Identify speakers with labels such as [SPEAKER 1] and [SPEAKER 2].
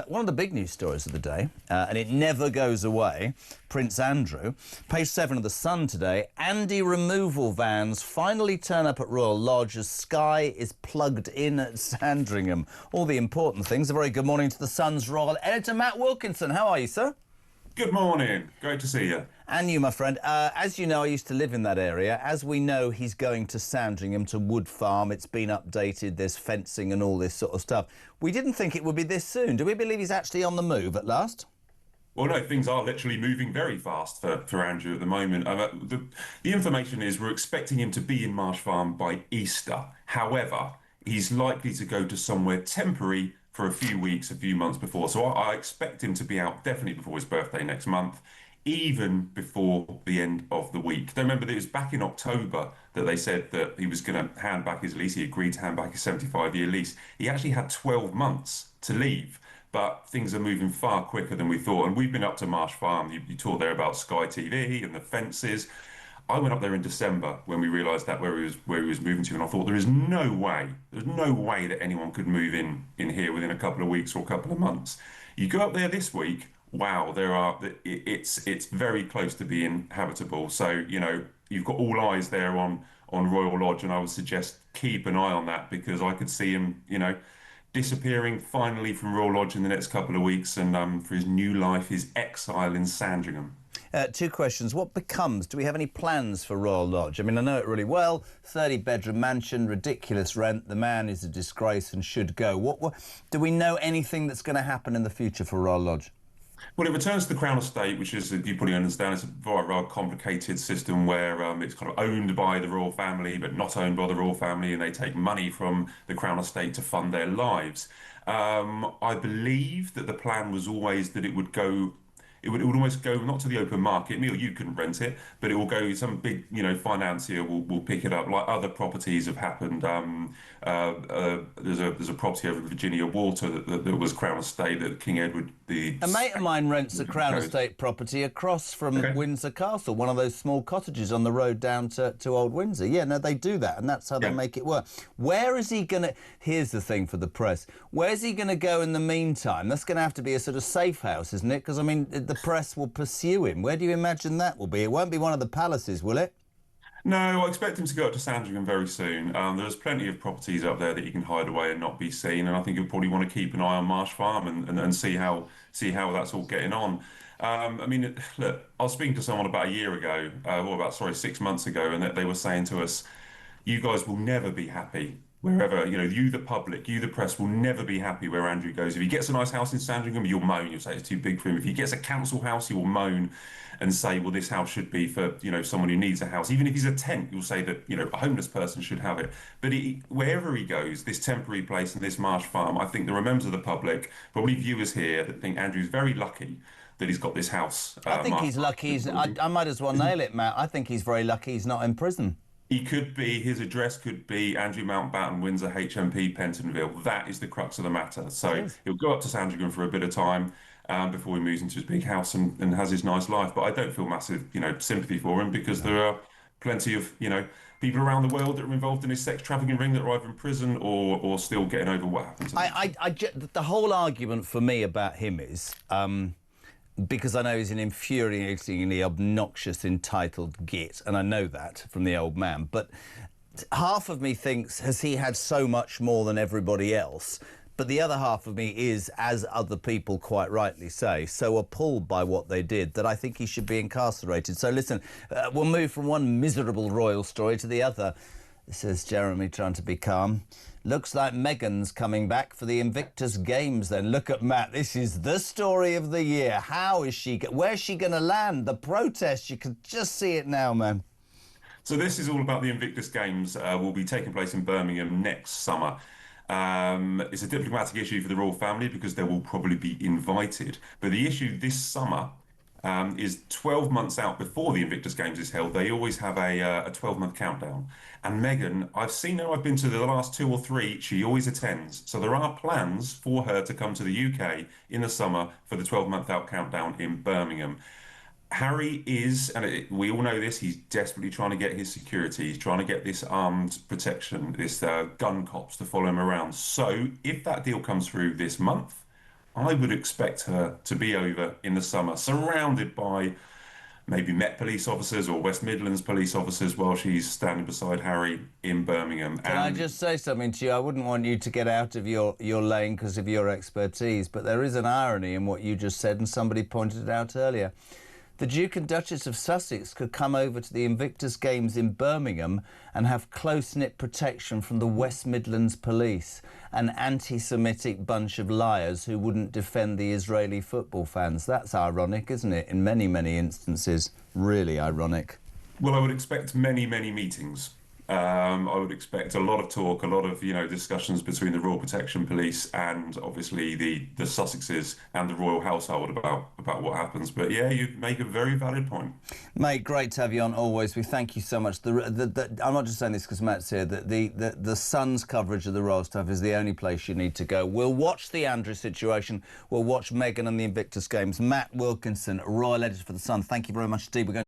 [SPEAKER 1] One of the big news stories of the day, and it never goes away, Prince Andrew. Page 7 of The Sun today, Andy removal vans finally turn up at Royal Lodge as Sky is plugged in at Sandringham. All the important things. A very good morning to The Sun's royal editor, Matt Wilkinson. How are you, sir?
[SPEAKER 2] Good morning. Great to see you.
[SPEAKER 1] And you, my friend. As you know, I used to live in that area. As we know, he's going to Sandringham, to Wood Farm. It's been updated. There's fencing and all this sort of stuff. We didn't think it would be this soon. Do we believe he's actually on the move at last?
[SPEAKER 2] Well, no, things are literally moving very fast for Andrew at the moment. The information is we're expecting him to be in Marsh Farm by Easter. However, he's likely to go to somewhere temporary for a few weeks, a few months before. So I expect him to be out definitely before his birthday next month, even before the end of the week. Don't remember that it was back in October that they said that he was going to hand back his lease. He agreed to hand back his 75-year lease. He actually had 12 months to leave, but things are moving far quicker than we thought. And we've been up to Marsh Farm. You talked there about Sky TV and the fences. I went up there in December when we realised that where he was moving to, and I thought there's no way that anyone could move in here within a couple of weeks or a couple of months. You go up there this week, wow, it's very close to being habitable. So you've got all eyes there on Royal Lodge, and I would suggest keep an eye on that, because I could see him disappearing finally from Royal Lodge in the next couple of weeks, and for his new life, his exile in Sandringham.
[SPEAKER 1] Two questions. What becomes? Do we have any plans for Royal Lodge? I mean, I know it really well. 30-bedroom mansion, ridiculous rent. The man is a disgrace and should go. What do we know anything that's going to happen in the future for Royal Lodge?
[SPEAKER 2] Well, it returns to the Crown Estate, which is, you probably understand, it's a very complicated system where it's kind of owned by the royal family, but not owned by the royal family, and they take money from the Crown Estate to fund their lives. I believe that the plan was always that it would go. It would almost go not to the open market. Neil, you couldn't rent it, but it will go. Some big, financier will pick it up, like other properties have happened. There's a property over Virginia Water that was Crown Estate that King Edward the.
[SPEAKER 1] A mate of mine rents a Crown Estate property across from Windsor Castle, one of those small cottages on the road down to Old Windsor. Yeah, no, they do that, and that's how they make it work. Where is he going to... Here's the thing for the press. Where's he going to go in the meantime? That's going to have to be a sort of safe house, isn't it? Because, I mean, the press will pursue him. Where do you imagine that will be? It won't be one of the palaces, will it?
[SPEAKER 2] No, I expect him to go up to Sandringham very soon. There's plenty of properties up there that you can hide away and not be seen, and I think you'll probably want to keep an eye on Marsh Farm and see how that's all getting on. I mean, look, I was speaking to someone about a year ago, 6 months ago, and they were saying to us, you guys will never be happy wherever, you, the public, you, the press, will never be happy where Andrew goes. If he gets a nice house in Sandringham, you'll moan. You'll say it's too big for him. If he gets a council house, you will moan and say, well, this house should be for, someone who needs a house. Even if he's a tent, you'll say that, a homeless person should have it. But wherever he goes, this temporary place and this Marsh Farm, I think there are members of the public, probably viewers here, that think Andrew's very lucky that he's got this house.
[SPEAKER 1] I think he's lucky. I might as well nail it, Matt. I think he's very lucky he's not in prison.
[SPEAKER 2] He could be, his address could be Andrew Mountbatten Windsor, HMP, Pentonville. That is the crux of the matter. So he'll go up to Sandringham for a bit of time before he moves into his big house and has his nice life. But I don't feel massive, sympathy for him, because there are plenty of, people around the world that are involved in his sex trafficking ring that are either in prison or still getting over what happened to them.
[SPEAKER 1] The whole argument for me about him is... because I know he's an infuriatingly obnoxious, entitled git, and I know that from the old man, but half of me thinks, has he had so much more than everybody else? But the other half of me is, as other people quite rightly say, so appalled by what they did that I think he should be incarcerated. So listen, we'll move from one miserable royal story to the other. Says Jeremy, trying to be calm. Looks like Meghan's coming back for the Invictus Games then. Look at Matt. This is the story of the year. How is she... Where's she going to land? The protest, you can just see it now, man.
[SPEAKER 2] So this is all about the Invictus Games. Will be taking place in Birmingham next summer. It's a diplomatic issue for the royal family because they will probably be invited. But the issue this summer is 12 months out before the Invictus Games is held. They always have a 12-month countdown. And Meghan, I've seen her, I've been to the last 2 or 3, she always attends. So there are plans for her to come to the UK in the summer for the 12-month out countdown in Birmingham. Harry is, and we all know this, he's desperately trying to get his security. He's trying to get this armed protection, this gun cops to follow him around. So if that deal comes through this month, I would expect her to be over in the summer, surrounded by maybe Met police officers or West Midlands police officers while she's standing beside Harry in Birmingham.
[SPEAKER 1] Can I just say something to you? I wouldn't want you to get out of your lane because of your expertise, but there is an irony in what you just said, and somebody pointed it out earlier. The Duke and Duchess of Sussex could come over to the Invictus Games in Birmingham and have close-knit protection from the West Midlands police, an anti-Semitic bunch of liars who wouldn't defend the Israeli football fans. That's ironic, isn't it? In many, many instances, really ironic.
[SPEAKER 2] Well, I would expect many, many meetings. I would expect a lot of talk, a lot of discussions between the Royal Protection Police and obviously the Sussexes and the royal household about what happens. But yeah, you make a very valid point,
[SPEAKER 1] mate. Great to have you on always. We thank you so much. I'm not just saying this because Matt's here. The Sun's coverage of the royal stuff is the only place you need to go. We'll watch the Andrew situation. We'll watch Meghan and the Invictus Games. Matt Wilkinson, royal editor for the Sun. Thank you very much indeed. We're going